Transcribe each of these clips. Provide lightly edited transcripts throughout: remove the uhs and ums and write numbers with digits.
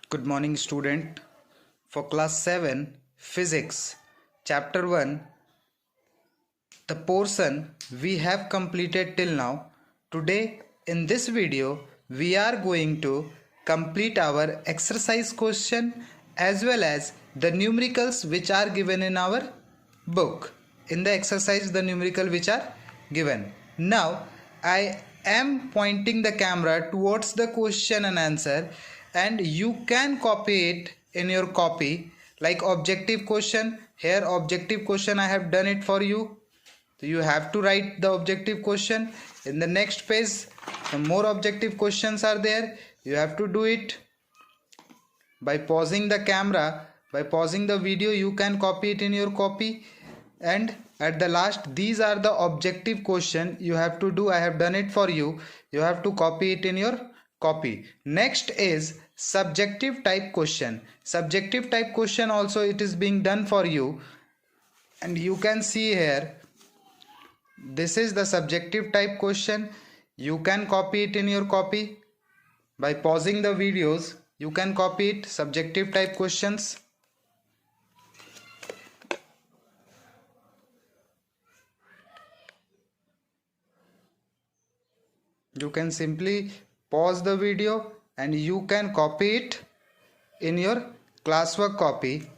Good morning, student. For class 7 physics chapter 1, the portion we have completed till now. Today in this video we are going to complete our exercise question as well as the numericals which are given in our book. In the exercise, the numerical which are given. Now I am pointing the camera towards the question and answer, and you can copy it in your copy. Like objective question, here objective question I have done it for you. So you have to write the objective question. In the next page some more objective questions are there. You have to do it by pausing the camera, by pausing the video. You can copy it in your copy, and at the last these are the objective question you have to do. I have done it for you. You have to copy it in your copy. Next is subjective type question. Subjective type question also it is being done for you, and you can see here this is the subjective type question. You can copy it in your copy by pausing the videos. You can copy it, subjective type questions. You can simply pause the video and you can copy it in your classwork copy.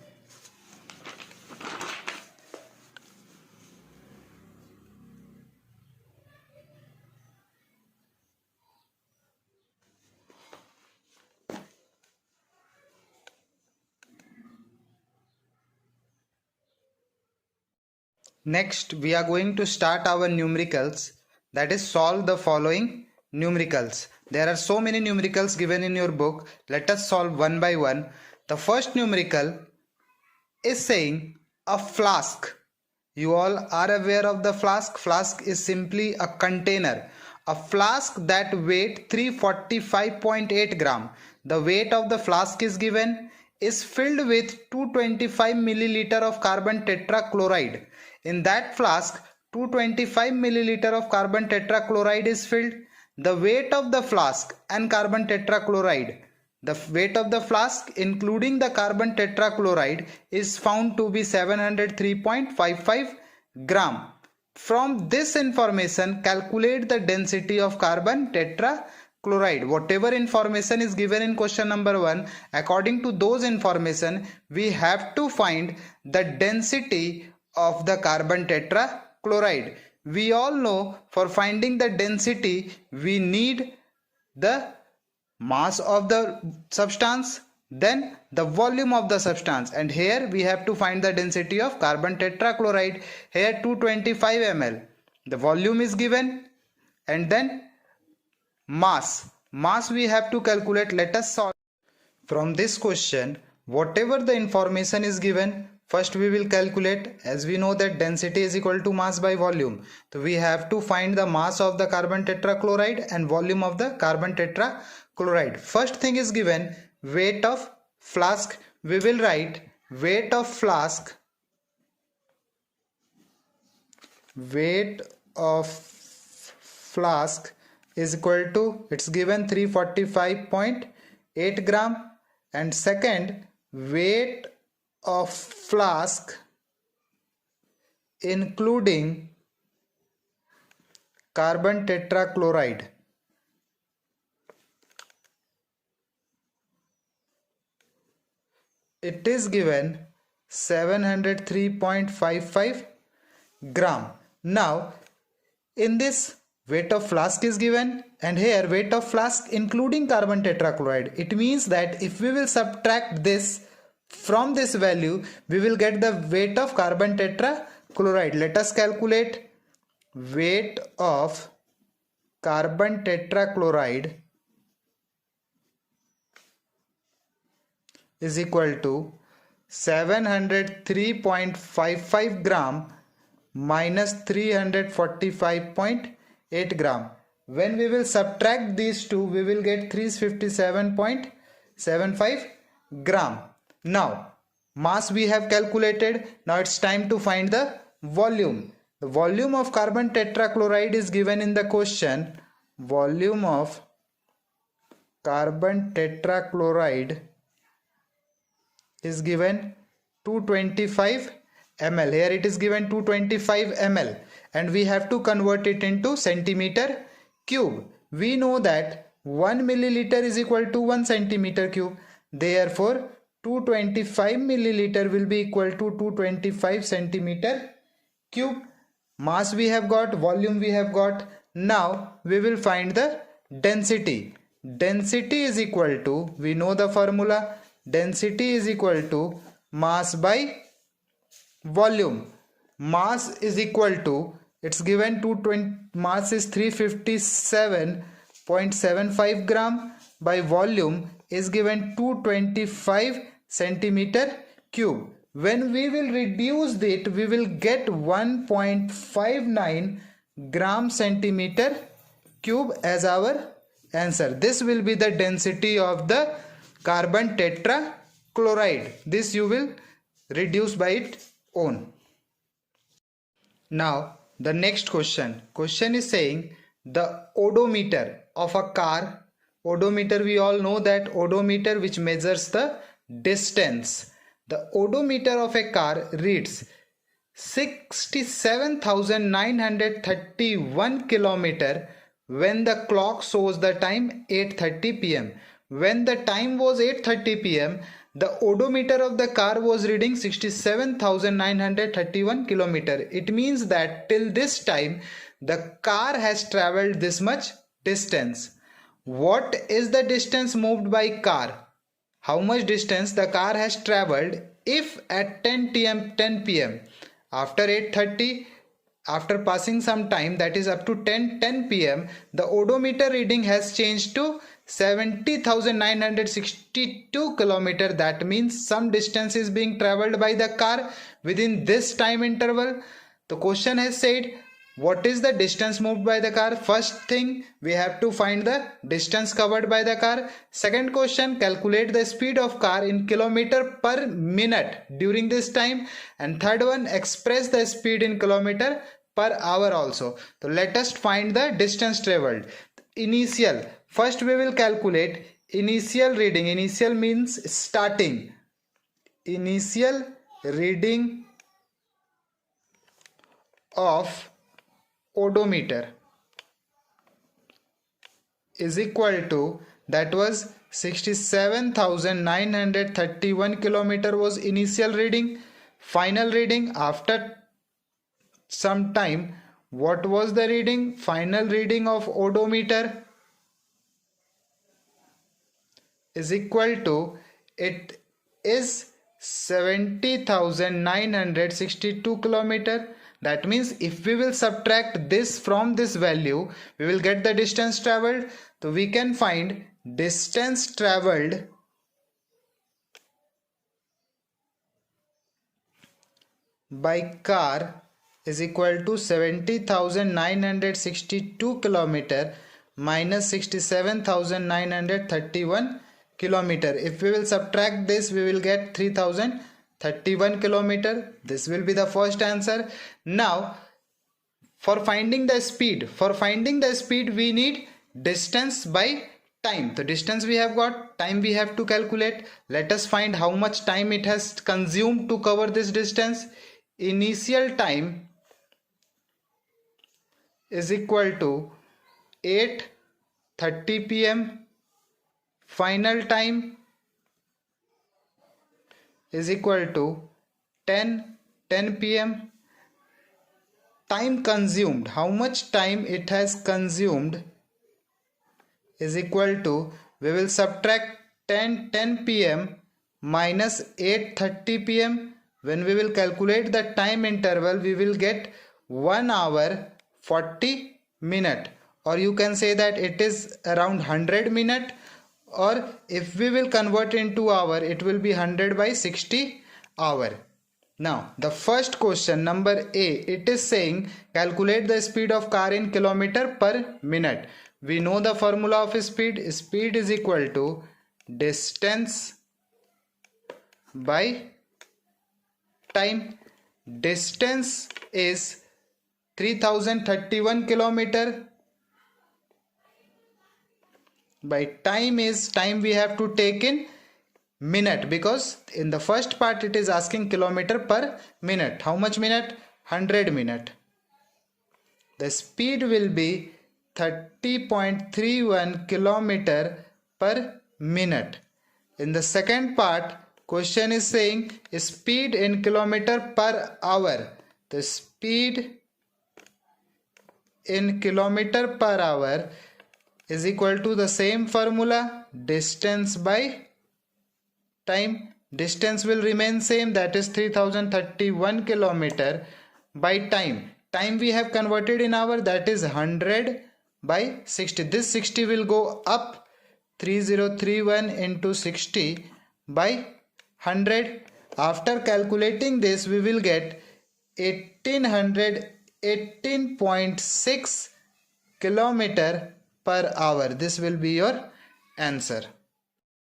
Next, we are going to start our numericals, that is solve the following numericals. There are so many numericals given in your book. Let us solve one by one. The first numerical is saying a flask. You all are aware of the flask. Flask is simply a container. A flask that weight 345.8 gram. The weight of the flask is given, is filled with 225 milliliter of carbon tetrachloride. In that flask 225 milliliter of carbon tetrachloride is filled. The weight of the flask and carbon tetrachloride, the weight of the flask including the carbon tetrachloride is found to be 703.55 gram. From this information calculate the density of carbon tetrachloride. Whatever information is given in question number 1, according to those information we have to find the density of the carbon tetrachloride. We all know for finding the density we need the mass of the substance, then the volume of the substance, and here we have to find the density of carbon tetrachloride. Here 225 ml the volume is given, and then mass we have to calculate. Let us solve. From this question, whatever the information is given, first we will calculate. As we know that density is equal to mass by volume, so we have to find the mass of the carbon tetrachloride and volume of the carbon tetrachloride. First thing is given weight of flask. We will write weight of flask, weight of flask is equal to, it's given 345.8 gram, and second weight of flask including carbon tetrachloride, it is given 703.55 gram. Now in this weight of flask is given, and here weight of flask including carbon tetrachloride. It means that if we will subtract this from this value, we will get the weight of carbon tetrachloride. Let us calculate. Weight of carbon tetrachloride is equal to 703.55 gram minus 345.8 gram. When we will subtract these two, we will get 357.75 gram. Now mass we have calculated. Now it's time to find the volume. The volume of carbon tetrachloride is given in the question. Volume of carbon tetrachloride is given 225 ml. Here it is given 225 ml and we have to convert it into centimeter cube. We know that 1 milliliter is equal to 1 centimeter cube. Therefore 225 milliliter will be equal to 225 centimeter cube. Mass we have got, volume we have got. Now we will find the density. Density is equal to, we know the formula, density is equal to mass by volume. Mass is equal to, it's given 220, mass is 357.75 gram by volume is given 225 centimeter cube. When we will reduce it, we will get 1.59 gram centimeter cube as our answer. This will be the density of the carbon tetrachloride. This you will reduce by its own. Now the next question is saying the odometer of a car. Odometer, we all know that odometer which measures the distance. The odometer of a car reads 67,931 kilometer when the clock shows the time 8:30 pm. When the time was 8:30 pm, the odometer of the car was reading 67,931 kilometer. It means that till this time the car has traveled this much distance. What is the distance moved by car? How much distance the car has traveled if at 10 pm, after 8:30, after passing some time, that is up to 10 pm, the odometer reading has changed to 70,962 kilometer. That means some distance is being traveled by the car within this time interval. The question has said, what is the distance moved by the car? First thing, we have to find the distance covered by the car. Second question, calculate the speed of car in kilometer per minute during this time. And third one, express the speed in kilometer per hour also. So let us find the distance traveled. Initial, first we will calculate initial reading. Initial means starting. Initial reading of odometer is equal to, that was 67,931 kilometer was initial reading. Final reading after some time, what was the reading? Final reading of odometer is equal to, it is 70,962 kilometer. That means if we will subtract this from this value, we will get the distance traveled. So we can find distance traveled by car is equal to 70,962 kilometer minus 67,931 kilometer. If we will subtract this, we will get 3,031 kilometer. This will be the first answer. Now for finding the speed, we need distance by time. The distance we have got, time we have to calculate. Let us find how much time it has consumed to cover this distance. Initial time is equal to 8:30 pm. Final time is equal to 10 pm. Time consumed, how much time it has consumed is equal to, we will subtract 10 pm minus 8:30 pm. When we will calculate the time interval, we will get 1 hour 40 minute, or you can say that it is around 100 minute, or if we will convert into hour, it will be 100 by 60 hour. Now the first question, number A, it is saying calculate the speed of car in kilometer per minute. We know the formula of speed. Speed is equal to distance by time. Distance is 3,031 kilometer by time is, time we have to take in minute, because in the first part it is asking kilometer per minute. How much minute? 100 minute. The speed will be 30.31 kilometer per minute. In the second part, question is saying speed in kilometer per hour. The speed in kilometer per hour is equal to the same formula, distance by time. Distance will remain same, that is 3031 kilometer by time. Time we have converted in hour, that is 100 by 60. This 60 will go up, 3031 into 60 by 100. After calculating this, we will get 1818.6 kilometer per hour. This will be your answer.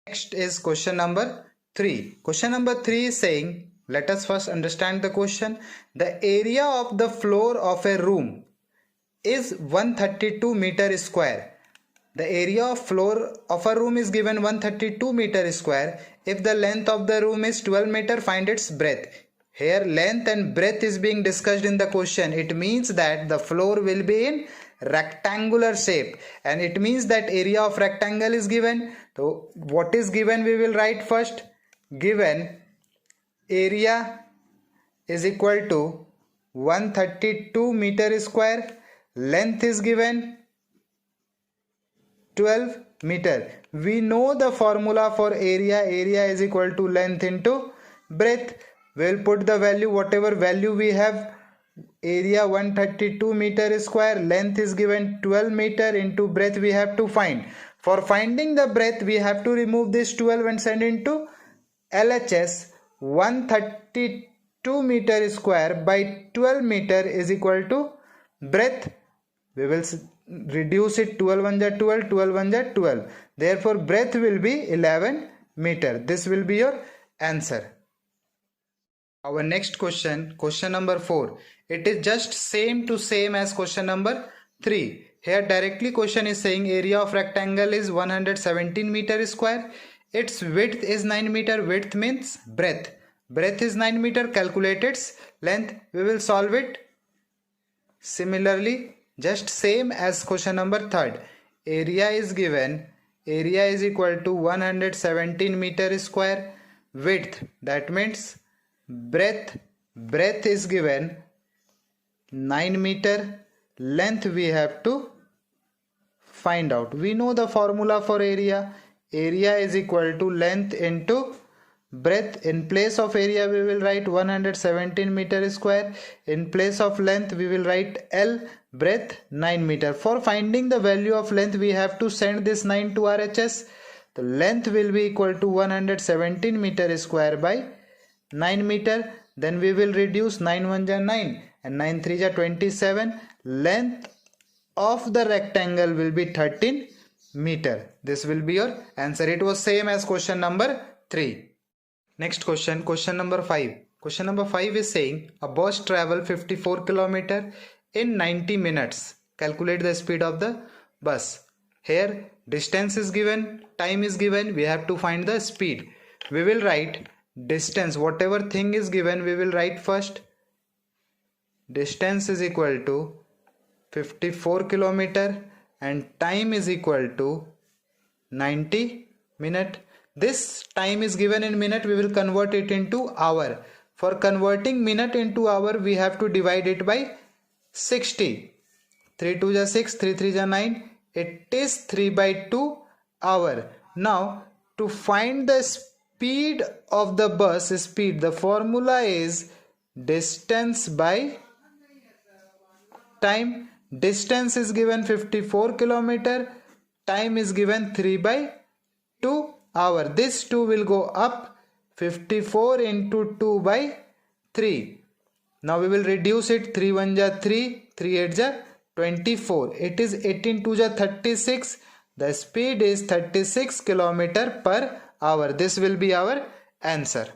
Next is question number 3. Question number 3 is saying, let us first understand the question. The area of the floor of a room is 132 meter square. The area of floor of a room is given 132 meter square. If the length of the room is 12 meter, find its breadth. Here length and breadth is being discussed in the question. It means that the floor will be in rectangular shape, and it means that area of rectangle is given. So what is given we will write first. Given area is equal to 132 meter square. Length is given 12 meter. We know the formula for area. Area is equal to length into breadth. We'll put the value, whatever value we have. Area 132 meter square, length is given 12 meter, into breadth we have to find. For finding the breadth, we have to remove this 12 and send into LHS. 132 meter square by 12 meter is equal to breadth. We will reduce it, 12 1 ja 12, 12 1 ja 12. Therefore, breadth will be 11 meter. This will be your answer. Our next question, question number 4. It is just same as question number 3. Here directly question is saying area of rectangle is 117 meter square. Its width is 9 meter. Width means breadth. Breadth is 9 meter. Calculate its length. We will solve it similarly, just same as question number 3. Area is given. Area is equal to 117 meter square. Width, that means breadth is given 9 meter. Length we have to find out. We know the formula for area. Area is equal to length into breadth. In place of area we will write 117 meter square. In place of length we will write L. Breadth 9 meter. For finding the value of length we have to send this 9 to RHS. The length will be equal to 117 meter square by 9 meter. Then we will reduce 9 1 ja 9 and 9 3 ja 27. Length of the rectangle will be 13 meter. This will be your answer. It was same as question number 3. Next question, question number 5. Question number 5 is saying a bus travel 54 km in 90 minutes. Calculate the speed of the bus. Here distance is given, time is given. We have to find the speed. We will write distance, whatever thing is given we will write first. Distance is equal to 54 km and time is equal to 90 minute. This time is given in minute. We will convert it into hour. For converting minute into hour we have to divide it by 60. 3 2 ja 6, 3 3 ja 9. It is 3 by 2 hour. Now to find the speed of the bus, the formula is distance by time. Distance is given 54 km. Time is given 3 by 2 hour. This 2 will go up. 54 into 2 by 3. Now we will reduce it. 3 1 ja 3, 3 8 ja 24. It is 18 2 ja 36. The speed is 36 km per hour. This will be our answer.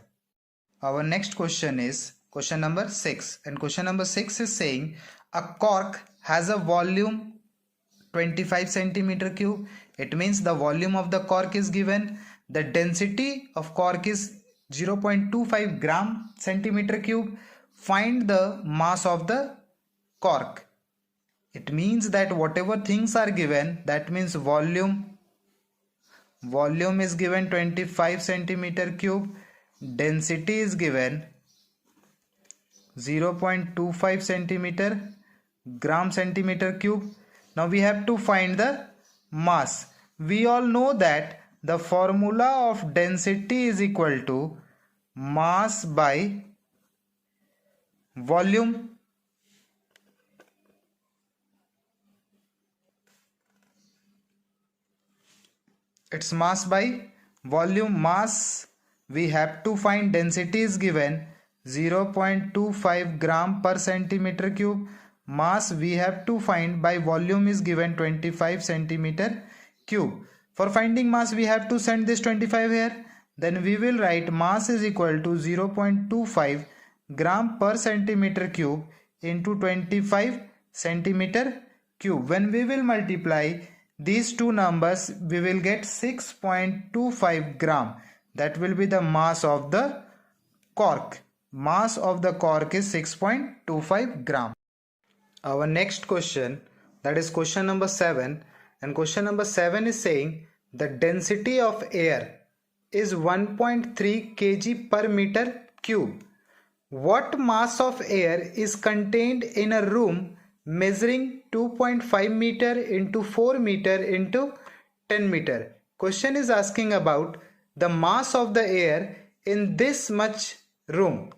Our next question is question number 6. And question number 6 is saying a cork has a volume 25 centimeter cube. It means the volume of the cork is given. The density of cork is 0.25 gram centimeter cube. Find the mass of the cork. It means that whatever things are given, that means volume is given 25 centimeter cube, density is given 0.25 centimeter gram centimeter cube. Now we have to find the mass. We all know that the formula of density is equal to mass by volume. It's mass by volume. Mass we have to find, density is given 0.25 gram per centimeter cube. Mass we have to find by volume is given 25 centimeter cube. For finding mass we have to send this 25 here. Then we will write mass is equal to 0.25 gram per centimeter cube into 25 centimeter cube. When we will multiply these two numbers, we will get 6.25 gram. That will be the mass of the cork. Mass of the cork is 6.25 gram. Our next question, that is question number 7, and question number 7 is saying the density of air is 1.3 kg per meter cube. What mass of air is contained in a room measuring 2.5 meter into 4 meter into 10 meter? Question is asking about the mass of the air in this much room.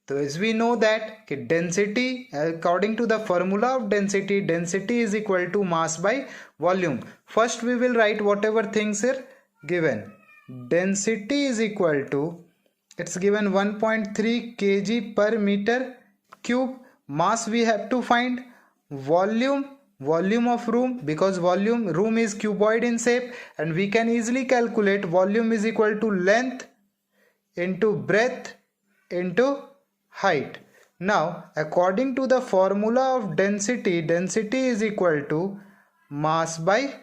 So as we know that density, according to the formula of density, density is equal to mass by volume. First we will write whatever things are given. Density is equal to, it's given 1.3 kg per meter cube. Mass we have to find. Volume of room, because room is cuboid in shape, and we can easily calculate volume is equal to length into breadth into height. Now according to the formula of density, density is equal to mass by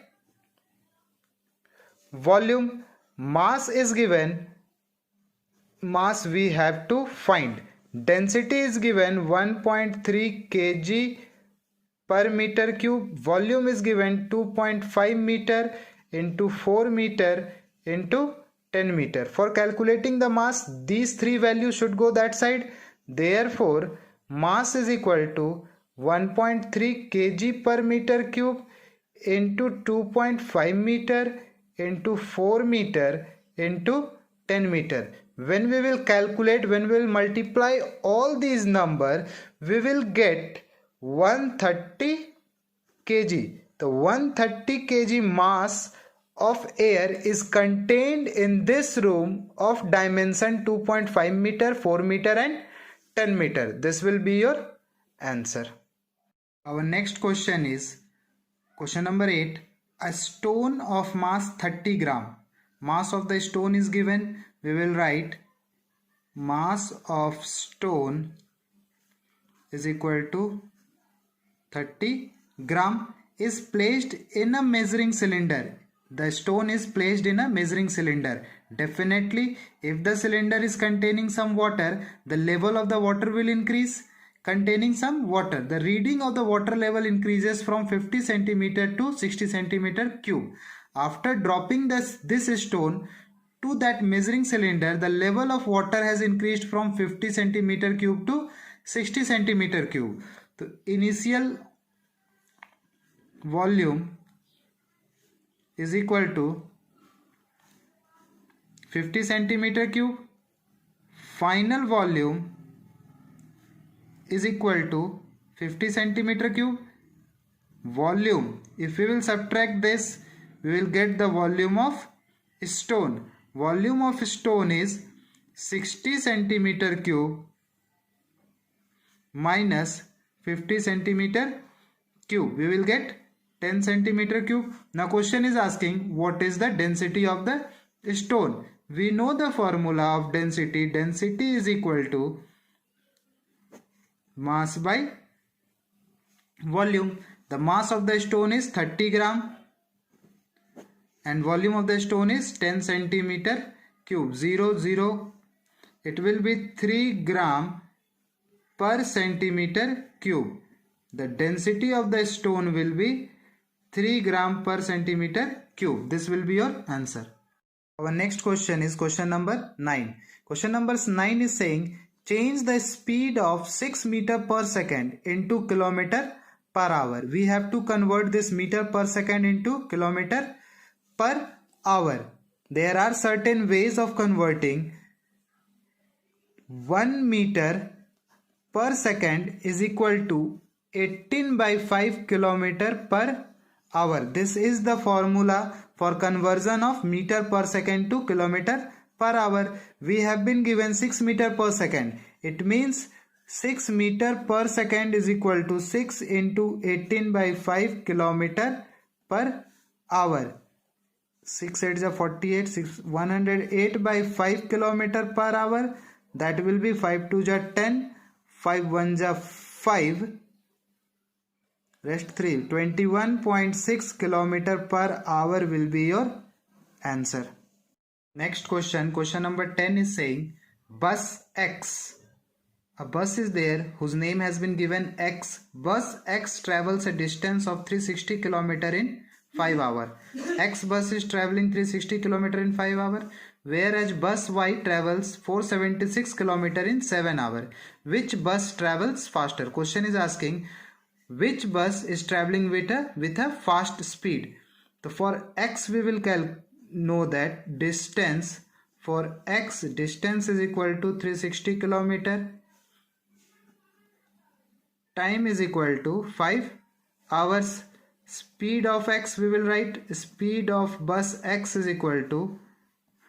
volume. Mass is given, mass we have to find. Density is given 1.3 kg per meter cube. Volume is given 2.5 meter into 4 meter into 10 meter. For calculating the mass, these three values should go that side. Therefore mass is equal to 1.3 kg per meter cube into 2.5 meter into 4 meter into 10 meter. When we will calculate, when we will multiply all these numbers, we will get 130 kg. The 130 kg mass of air is contained in this room of dimension 2.5 meter, 4 meter and 10 meter. This will be your answer. Our next question is question number 8. A stone of mass 30 gram. Mass of the stone is given. We will write mass of stone is equal to 30 gram is placed in a measuring cylinder. The stone is placed in a measuring cylinder. Definitely, if the cylinder is containing some water, the level of the water will increase. Containing some water, the reading of the water level increases from 50 centimeter to 60 centimeter cube. After dropping this stone to that measuring cylinder, the level of water has increased from 50 centimeter cube to 60 centimeter cube. The initial volume is equal to 50 centimeter cube. Final volume is equal to 50 centimeter cube. Volume, if we will subtract this, we will get the volume of stone. Volume of stone is 60 centimeter cube minus 50 centimeter cube. We will get 10 centimeter cube. Now question is asking what is the density of the stone. We know the formula of density. Density is equal to mass by volume. The mass of the stone is 30 gram. and volume of the stone is 10 centimeter cube. 0, 0, it will be 3 gram per centimeter cube. The density of the stone will be 3 gram per centimeter cube. This will be your answer. Our next question is question number 9. Question number 9 is saying change the speed of 6 meter per second into kilometer per hour. We have to convert this meter per second into kilometer per hour. There are certain ways of converting. 1 meter per second is equal to 18 by 5 kilometer per hour. This is the formula for conversion of meter per second to kilometer per hour. We have been given 6 meter per second. It means 6 meter per second is equal to 6 into 18 by 5 kilometer per hour. 6 8 is 48, 108 by 5 kilometer per hour. That will be 5 2 is 10, 5 1 is 5, rest 3. 21.6 kilometer per hour will be your answer. Next question, question number 10 is saying bus X. A bus is there whose name has been given X. Bus X travels a distance of 360 km in 5 hours. X bus is traveling 360 km in 5 hours, whereas bus Y travels 476 km in 7 hours. Which bus travels faster? Question is asking which bus is traveling with a fast speed. So for X we will know that distance for X, distance is equal to 360 km. Time is equal to 5 hours. Speed of X we will write speed of bus X is equal to,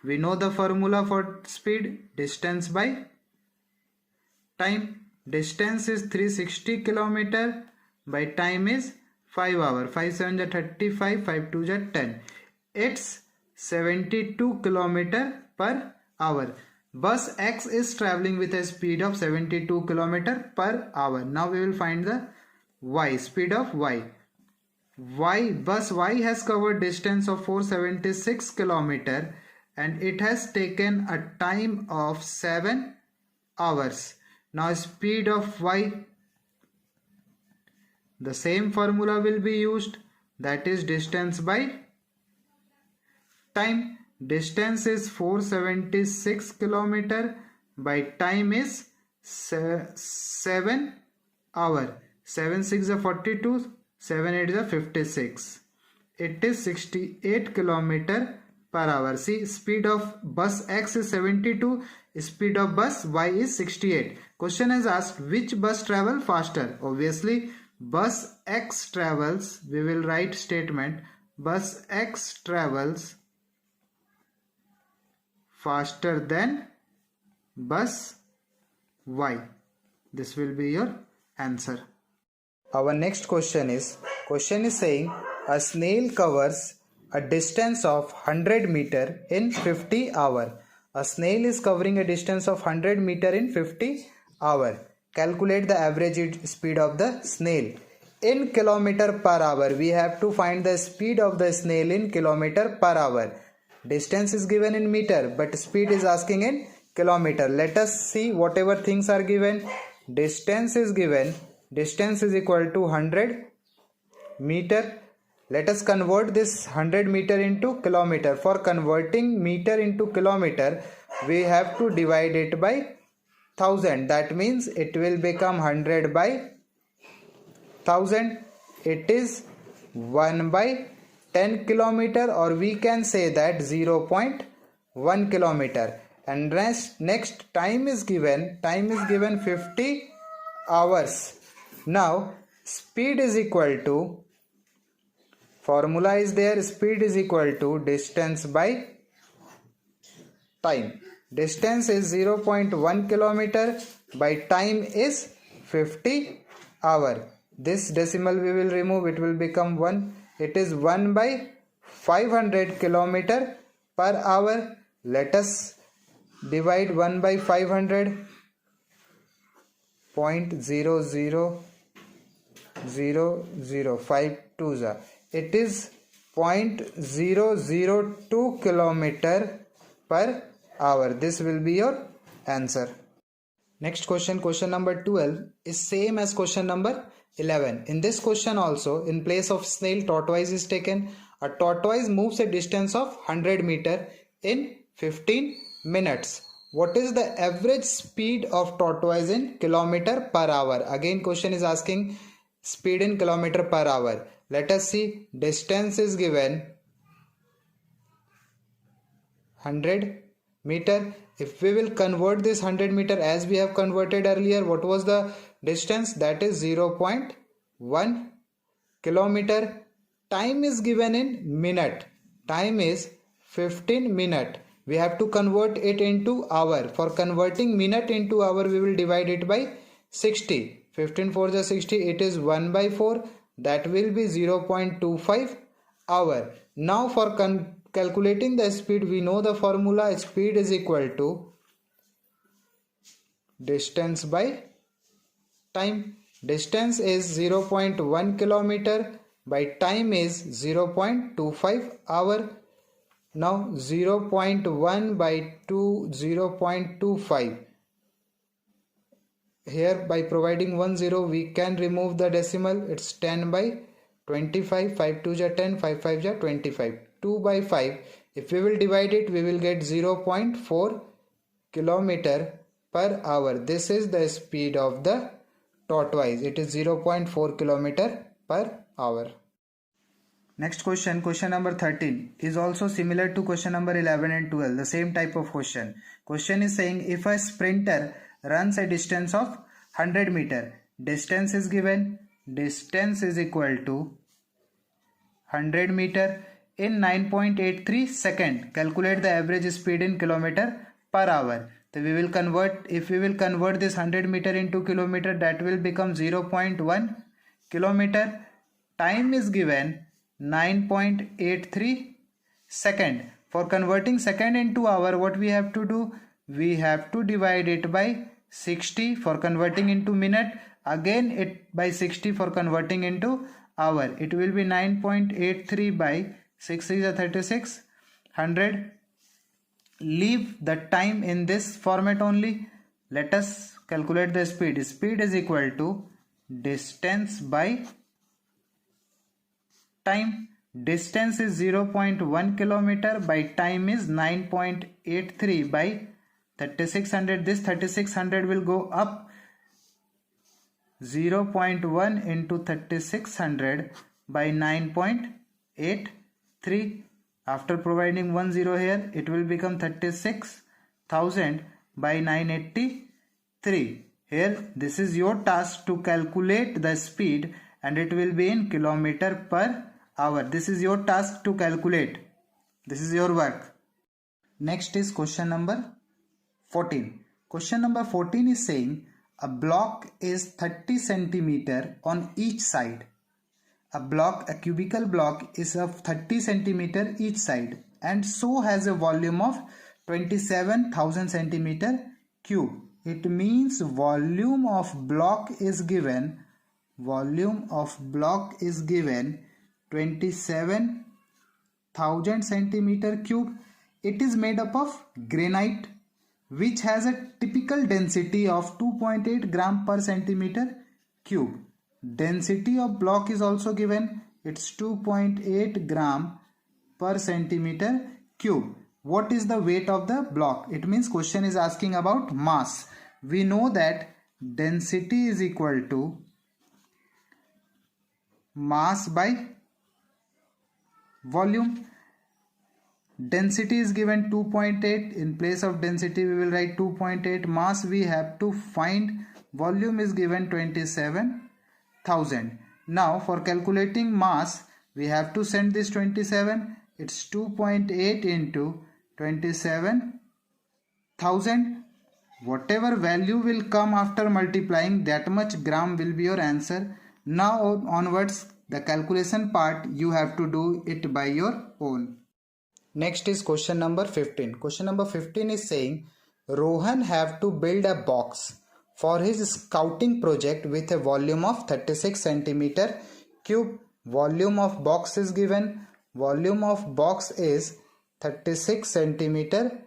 we know the formula for speed, distance by time. Distance is 360 km by time is 5 hours. 5 7 is 35, 5 2 is 10. It's 72 km per hour. Bus X is traveling with a speed of 72 km per hour. Now we will find the Y, speed of Y. Bus Y has covered distance of 476 km and it has taken a time of 7 hours. Now speed of Y, the same formula will be used, that is distance by time. Distance is 476 km by time is 7 hours. 7 6 is 42, 7 8 is 56. It is 68 km per hour. See, speed of bus X is 72, speed of bus Y is 68. Question is asked which bus travel faster? Obviously bus X travels, we will write statement bus X travels faster than bus Y. This will be your answer. Our next question is saying a snail covers a distance of 100 meter in 50 hours. A snail is covering a distance of 100 meter in 50 hours. Calculate the average speed of the snail. In kilometer per hour, we have to find the speed of the snail in kilometer per hour. Distance is given in meter, but speed is asking in kilometer. Let us see whatever things are given. Distance is given. Distance is equal to 100 meter. Let us convert this 100 meter into kilometer. For converting meter into kilometer, we have to divide it by 1000. That means it will become 100 by 1000. It is 1 by 10 kilometer, or we can say that 0.1 kilometer. And next time is given 50 hours. Now speed is equal to, formula is there, speed is equal to distance by time. Distance is 0.1 kilometer by time is 50 hour. This decimal we will remove, it will become 1. It is 1 by 500 kilometer per hour. Let us divide 1 by 500. 0.00005 2s. It is 0.002 kilometer per hour. This will be your answer. Next question, question number 12 is same as question number 11. In this question also, in place of snail, tortoise is taken. A tortoise moves a distance of 100 meter in 15 minutes. What is the average speed of tortoise in kilometer per hour? Again, question is asking speed in kilometer per hour. Let us see. Distance is given 100 meter. If we will convert this 100 meter as we have converted earlier, what was the distance? That is 0.1 kilometer. Time is given in minute. Time is 15 minute. We have to convert it into hour. For converting minute into hour, we will divide it by 60. 15 for the 60, it is 1 by 4. That will be 0.25 hour. Now for calculating the speed, we know the formula. Speed is equal to distance by time. Distance is 0.1 kilometer by time is 0.25 hour. Now 0.1 by 2, 0.25. Here by providing 1 0 we can remove the decimal. It's 10 by 25. 5 2 ja 10, 5 5 ja 25. 2 by 5. If we will divide it, we will get 0.4 kilometer per hour. This is the speed of the tortoise. It is 0.4 kilometer per hour. Next question, question number 13 is also similar to question number 11 and 12. The same type of question. Question is saying if a sprinter runs a distance of 100 meter. Distance is given. Distance is equal to 100 meter in 9.83 second. Calculate the average speed in kilometer per hour. So we will convert, if we will convert this 100 meter into kilometer, that will become 0.1 kilometer. Time is given 9.83 second. For converting second into hour, what we have to do? We have to divide it by 60 for converting into minute. Again it by 60 for converting into hour. It will be 9.83 by 6 is 36. 100. Leave the time in this format only. Let us calculate the speed. Speed is equal to distance by time. Distance is 0.1 kilometer by time is 9.83 by 3600. This 3600 will go up. 0.1 into 3600 by 9.83. After providing 1 0 here, it will become 36,000 by 983. Here, this is your task to calculate the speed and it will be in kilometer per hour. This is your task to calculate. This is your work. Next is question number 14. Question number 14 is saying a block is 30 centimeter on each side. A cubical block is of 30 centimeter each side and so has a volume of 27,000 centimeter cube. It means volume of block is given 27,000 centimeter cube. It is made up of granite which has a typical density of 2.8 gram per centimeter cube. Density of block is also given. It's 2.8 gram per centimeter cube. What is the weight of the block? It means question is asking about mass. We know that density is equal to mass by volume. Density is given 2.8. In place of density we will write 2.8. Mass we have to find. Volume is given 27,000. Now for calculating mass we have to send this 27. It's 2.8 into 27,000. Whatever value will come after multiplying, that much gram will be your answer. Now onwards the calculation part you have to do it by your own. Next is question number 15. Question number 15 is saying Rohan have to build a box for his scouting project with a volume of 36 centimeter cube. Volume of box is given. volume of box is 36 centimeter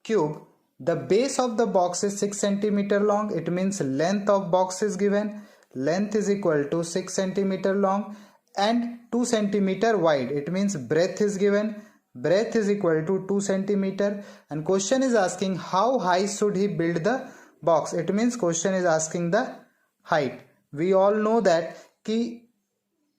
cube. The base of the box is 6 centimeter long. It means length of box is given. Length is equal to 6 centimeter long and 2 centimeter wide. It means breadth is given. Breadth is equal to 2 centimeter. And question is asking how high should he build the box. It means question is asking the height. We all know that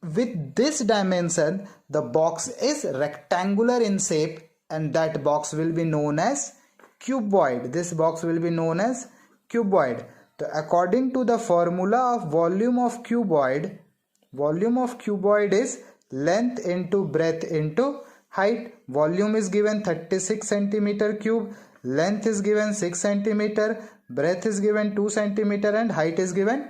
with this dimension the box is rectangular in shape and that box will be known as cuboid. This box will be known as cuboid. So according to the formula of volume of cuboid is length into breadth into height. Volume is given 36 centimeter cube, length is given 6 centimeter, breadth is given 2 centimeter and height is given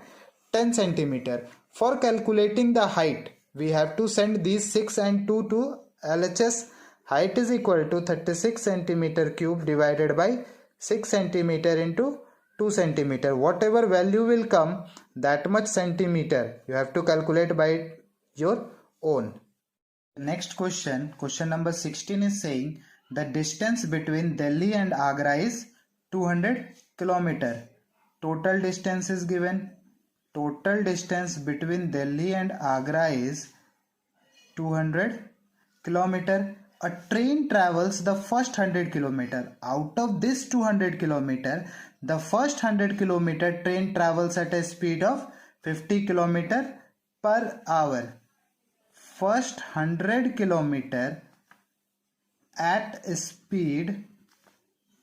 10 centimeter. For calculating the height, we have to send these 6 and 2 to LHS. Height is equal to 36 centimeter cube divided by 6 centimeter into 2 centimeter. Whatever value will come, that much centimeter you have to calculate by your own. Next question, question number 16 is saying the distance between Delhi and Agra is 200 km. Total distance is given. Total distance between Delhi and Agra is 200 km. A train travels the first 100 km. Out of this 200 km, the first 100 km train travels at a speed of 50 km per hour. First 100 km at a speed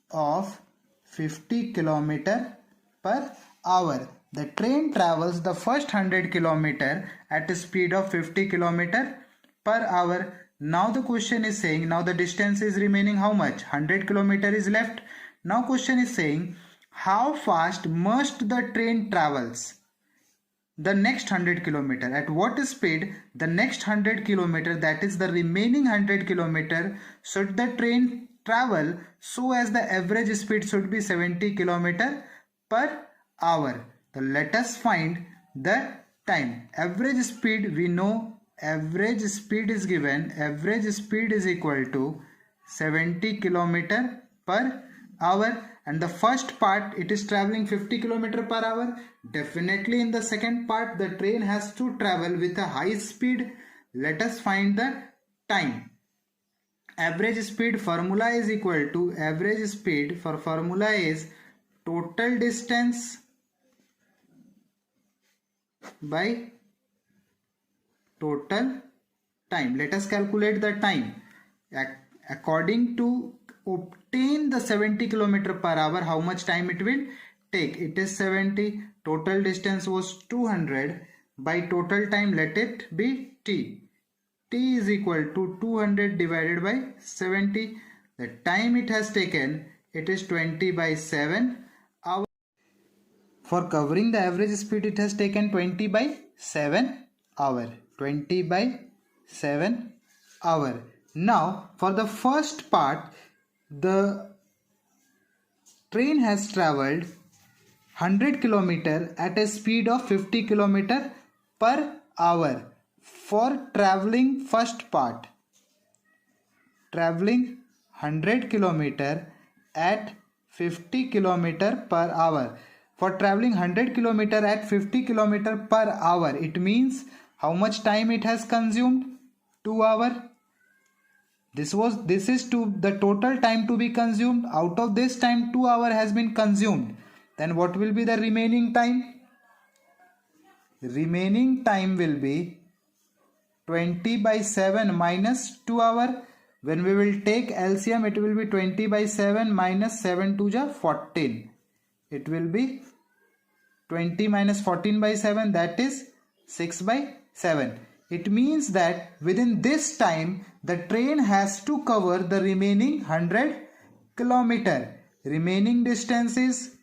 of 50 km per hour. The train travels the first 100 km at a speed of 50 km per hour. Now the question is saying, now the distance is remaining how much? 100 km is left. Now question is saying, how fast must the train travels the next 100 km? At what speed the next 100 km, that is the remaining 100 km, should the train travel so as the average speed should be 70 km per hour. So let us find the time. Average speed, we know average speed is given. Average speed is equal to 70 km per hour. And the first part, it is traveling 50 km per hour. Definitely in the second part, the train has to travel with a high speed. Let us find the time. Average speed formula is equal to, average speed for formula is total distance by total time. Let us calculate the time. According to obtain the 70 km per hour, how much time it will take? It is 70. Total distance was 200. By total time, let it be t. T is equal to 200 divided by 70. The time it has taken, it is 20 by 7 hours. For covering the average speed, it has taken 20 by 7 hour. 20 by 7 hour. Now for the first part, the train has traveled 100 km at a speed of 50 km per hour. For traveling first part, traveling 100 km at 50 km per hour. For traveling 100 km at 50 km per hour, it means how much time it has consumed? 2 hours. This is the total time to be consumed. Out of this time, 2 hours has been consumed. Then what will be the remaining time? Remaining time will be 20 by 7 minus 2 hours. When we will take LCM, it will be 20 by 7 minus 7 to the 14. It will be 20 minus 14 by 7, that is 6 by 7. It means that within this time, the train has to cover the remaining 100 km. Remaining distance is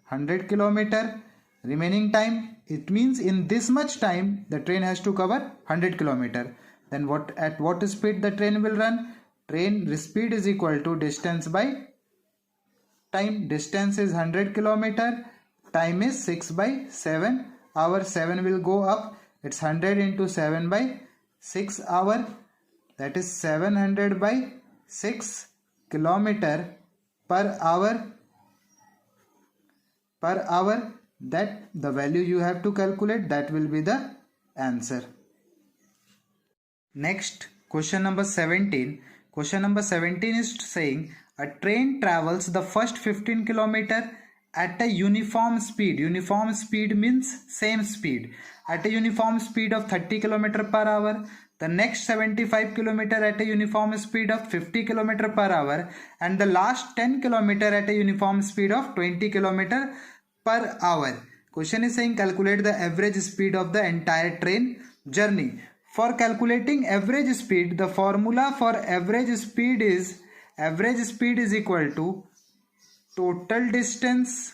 100 km. Remaining time, it means in this much time, the train has to cover 100 km. Then at what speed the train will run? Train speed is equal to distance by time. Distance is 100 km. Time is 6 by 7. Our 7 will go up. It's 100 into 7 by 6 hour. That is 700 by 6 kilometer per hour. That the value you have to calculate, that will be the answer. Next, question number 17. Question number 17 is saying a train travels the first 15 kilometer at a uniform speed. Uniform speed means same speed. At a uniform speed of 30 km per hour. The next 75 km at a uniform speed of 50 km per hour. And the last 10 km at a uniform speed of 20 km per hour. Question is saying calculate the average speed of the entire train journey. For calculating average speed, the formula for average speed is equal to total distance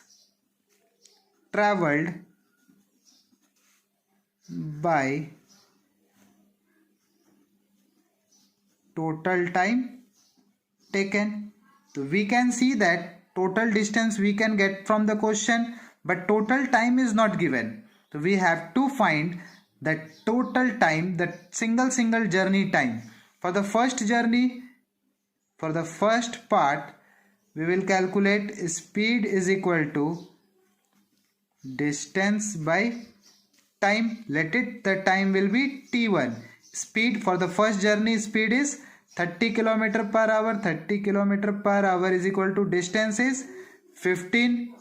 traveled by total time taken. So we can see that total distance we can get from the question, but total time is not given. So we have to find that total time, that single journey time. For the first journey, for the first part, we will calculate speed is equal to distance by time. The time will be t1. Speed for the first journey, speed is 30 km per hour. 30 km per hour is equal to distance is 15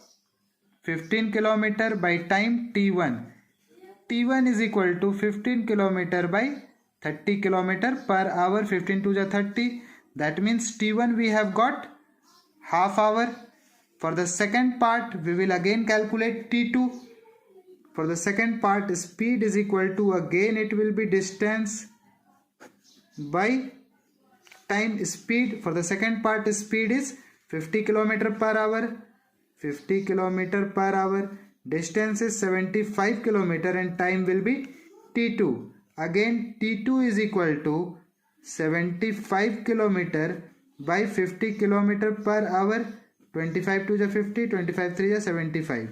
km by time t1. T1 is equal to 15 km by 30 km per hour. 15 to the 30. That means T1 we have got half hour. For the second part, we will again calculate T2. For the second part, speed is equal to, again it will be distance by time. Speed for the second part, speed is 50 km per hour. 50 km per hour. Distance is 75 km and time will be T2. Again T2 is equal to 75 km by 50 km per hour. 25 to the 50, 25 3 is 75.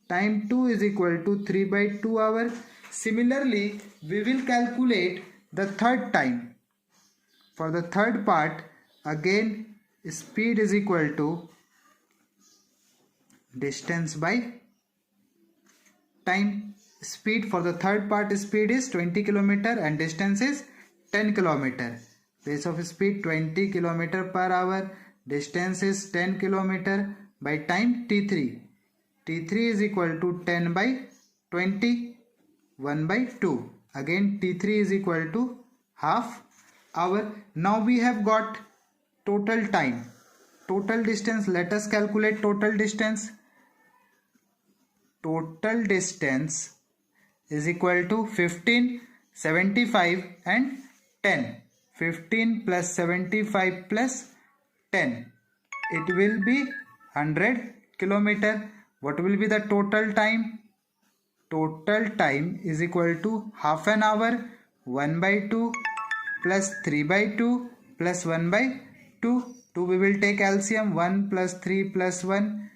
Time 2 is equal to 3 by 2 hour. Similarly, we will calculate the third time. For the third part, again speed is equal to distance by time. Speed for the third part, speed is 20 km and distance is 10 km. Base of speed 20 km per hour, distance is 10 km by time T3. T3 is equal to 10 by 20, 1 by 2. Again T3 is equal to half hour. Now we have got total time. Total distance, let us calculate total distance. Total distance is equal to 15, 75 and 10. 15 plus 75 plus 10. It will be 100 km. What will be the total time? Total time is equal to half an hour. 1 by 2 plus 3 by 2 plus 1 by 2. 2 we will take LCM. 1 plus 3 plus 1.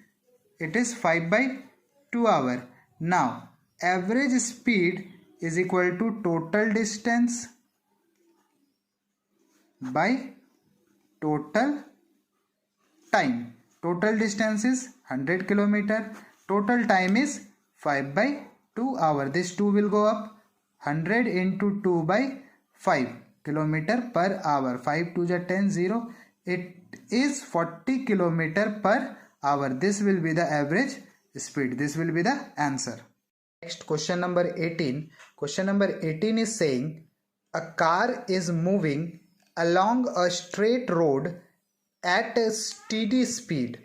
It is 5 by 2 hour. Now average speed is equal to total distance by total time. Total distance is 100 km. Total time is 5 by 2 hour. This 2 will go up. 100 into 2 by 5 km per hour. 5 to the 10, 0. It is 40 km per hour. This will be the average speed. This will be the answer. Next, question number 18. Question number 18 is saying a car is moving along a straight road at a steady speed.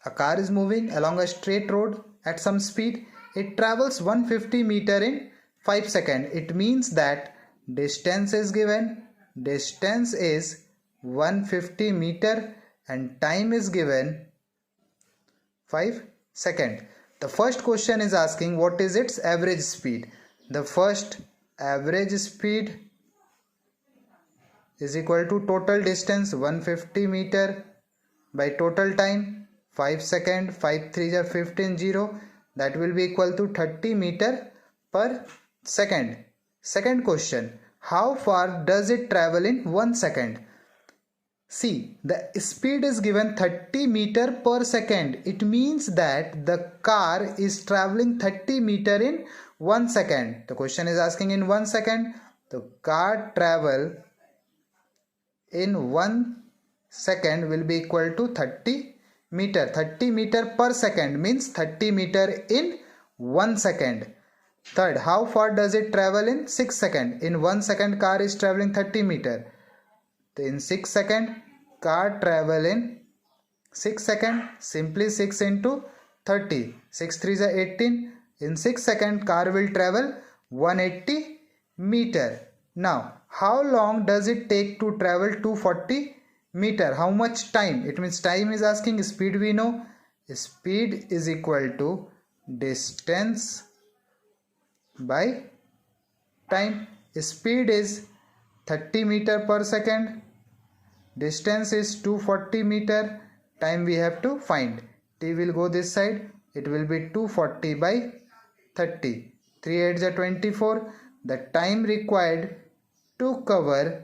A car is moving along a straight road at some speed. It travels 150 meter in 5 seconds. It means that distance is given. Distance is 150 meter and time is given 5 seconds. The first question is asking what is its average speed. The first average speed is equal to total distance 150 meter by total time 5 seconds. 5 3 are 15, 0. That will be equal to 30 meter per Second question, how far does it travel in 1 second? See, the speed is given 30 meter per second. It means that the car is traveling 30 meter in 1 second. The question is asking in 1 second. The car travel in 1 second will be equal to 30 meter. 30 meter per second means 30 meter in 1 second. Third, how far does it travel in 6 seconds? In 1 second car is traveling 30 meter. In 6 seconds, car travel in 6 seconds, simply 6 into 30. 6 3 is 18. In 6 seconds, car will travel 180 meter. Now, how long does it take to travel 240 meter? How much time? It means time is asking, speed we know. Speed is equal to distance by time. Speed is 30 meter per second, distance is 240 meter, time we have to find. T will go this side, it will be 240 by 30, 3 8s are 24. The time required to cover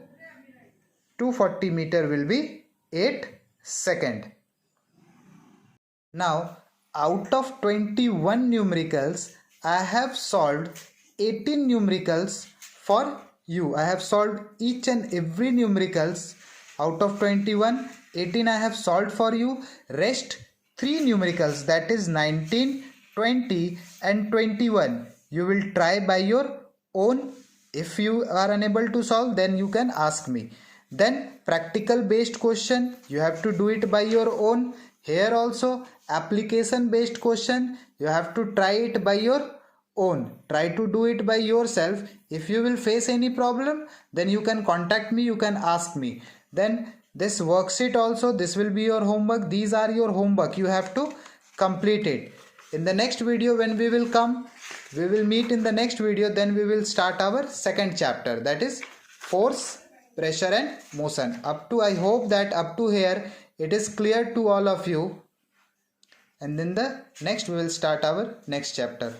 240 meter will be 8 seconds. Now, out of 21 numericals, I have solved 18 numericals for you. I have solved each and every numericals. Out of 21, 18 I have solved for you. Rest 3 numericals, that is 19, 20 and 21. You will try by your own. If you are unable to solve, then you can ask me. Then practical based question, you have to do it by your own. Here also application based question, you have to try it by your own. Try to do it by yourself. If you will face any problem, then you can contact me, you can ask me. Then this worksheet also, this will be your homework. These are your homework, you have to complete it. In the next video when we will come, we will meet in the next video, then we will start our second chapter, that is force, pressure and motion. I hope that up to here it is clear to all of you, and then the next we will start our next chapter.